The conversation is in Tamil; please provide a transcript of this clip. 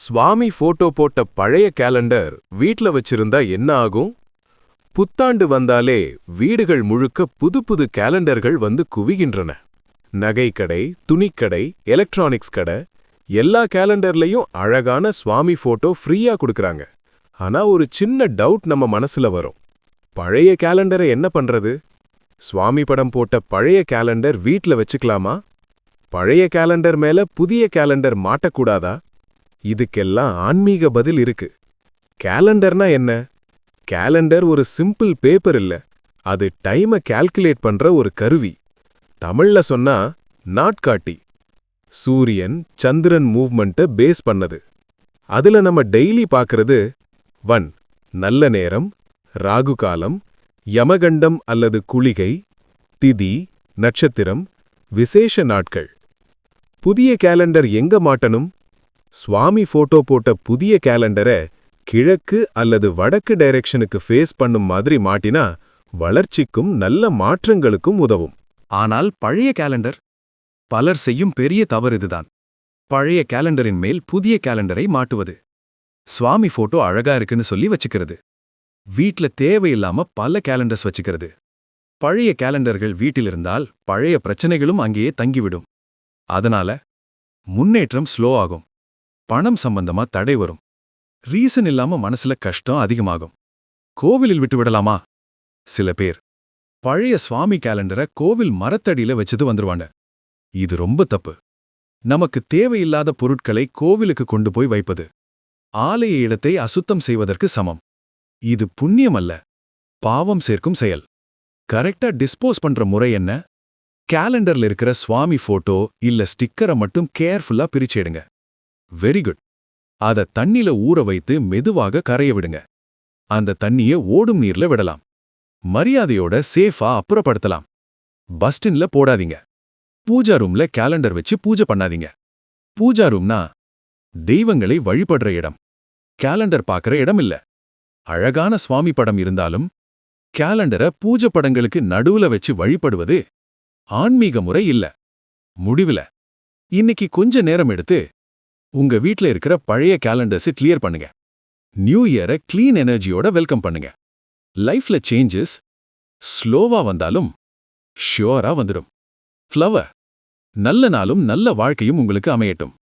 சுவாமி போட்டோ போட்ட பழைய கேலண்டர் வீட்ல வச்சிருந்தா என்ன ஆகும்? புத்தாண்டு வந்தாலே வீடுகள் முழுக்க புது புது கேலண்டர்கள் வந்து குவிகின்றன. நகைக்கடை, துணிக்கடை, எலக்ட்ரானிக்ஸ் கடை, எல்லா கேலண்டர்லயும் அழகான சுவாமி போட்டோ ஃப்ரீயா கொடுக்கறாங்க. ஆனா ஒரு சின்ன டவுட் நம்ம மனசுல வரும். பழைய கேலண்டரை என்ன பண்றது? சுவாமி படம் போட்ட பழைய கேலண்டர் வீட்ல வச்சுக்கலாமா? பழைய கேலண்டர் மேல புதிய கேலண்டர் மாட்டக்கூடாதா? இதுக்கெல்லாம் ஆன்மீக பதில் இருக்கு. கேலண்டர்னா என்ன? கேலண்டர் ஒரு சிம்பிள் பேப்பர் இல்ல, அது டைமை கால்குலேட் பண்ற ஒரு கருவி. தமிழ்ல சொன்னா நாட்காட்டி. சூரியன் சந்திரன் மூவ்மெண்ட்டை பேஸ் பண்ணது. அதுல நம்ம டெய்லி பார்க்கறது 1 நல்ல நேரம், ராகு காலம், யமகண்டம் அல்லது குளிகை, திதி, நட்சத்திரம், விசேஷ நாட்கள். புதிய கேலண்டர் எங்க மாட்டணும்? சுவாமி போட்டோ போட்ட புதிய கேலண்டரை கிழக்கு அல்லது வடக்கு டைரக்ஷனுக்கு ஃபேஸ் பண்ணும் மாதிரி மாட்டினா வளர்ச்சிக்கும் நல்ல மாற்றங்களுக்கும் உதவும். ஆனால் பழைய கேலண்டர்? பலர் செய்யும் பெரிய தவறு இதுதான். பழைய கேலண்டரின் மேல் புதிய கேலண்டரை மாட்டுவது. சுவாமி போட்டோ அழகா இருக்குன்னு சொல்லி வச்சுக்கிறது. வீட்ல தேவையில்லாம பல கேலண்டர்ஸ் வச்சுக்கிறது. பழைய கேலண்டர்கள் வீட்டிலிருந்தால் பழைய பிரச்சனைகளும் அங்கேயே தங்கிவிடும். அதனால முன்னேற்றம் ஸ்லோ ஆகும். பணம் சம்பந்தமா தடை வரும். ரீசன் இல்லாம மனசுல கஷ்டம் அதிகமாகும். கோவிலில் விட்டுவிடலாமா? சில பேர் பழைய சுவாமி கேலண்டரை கோவில் மரத்தடியில வச்சது வந்துருவாங்க. இது ரொம்ப தப்பு. நமக்கு தேவையில்லாத பொருட்களை கோவிலுக்கு கொண்டு போய் வைப்பது ஆலய இடத்தை அசுத்தம் செய்வதற்கு சமம். இது புண்ணியம் அல்ல, பாவம் சேர்க்கும் செயல். கரெக்டா டிஸ்போஸ் பண்ற முறை என்ன? கேலண்டர்ல இருக்கிற சுவாமி போட்டோ இல்ல ஸ்டிக்கரை மட்டும் கேர்ஃபுல்லா பிரிச்சேடுங்க. Very good. அத தண்ணில ஊற வைத்து மெதுவாக கரைய விடுங்க. அந்த தண்ணிய ஓடும் நீர்ல விடலாம். மரியாதையோட சேஃபா அப்புறப்படுத்தலாம். பஸ்டின்ல போடாதீங்க. பூஜா ரூம்ல கேலண்டர் வச்சு பூஜை பண்ணாதீங்க. பூஜா ரூம்னா தெய்வங்களை வழிபடுற இடம், கேலண்டர் பார்க்கற இடம் இல்ல. அழகான சுவாமி படம் இருந்தாலும் கேலண்டரை பூஜை படங்களுக்கு நடுவுல வச்சு வழிபடுவது ஆன்மீக முறை இல்ல. முடிவுல இன்னைக்கு கொஞ்ச நேரம் எடுத்து உங்க வீட்ல இருக்கிற பழைய கேலண்டர்ஸ் கிளியர் பண்ணுங்க. நியூ இயரை கிளீன் எனர்ஜியோட வெல்கம் பண்ணுங்க. லைஃப்ல சேஞ்சஸ் ஸ்லோவா வந்தாலும் ஷியோரா வந்துடும். ஃப்ளவர். நல்ல நாளும் நல்ல வாழ்க்கையும் உங்களுக்கு அமையட்டும்.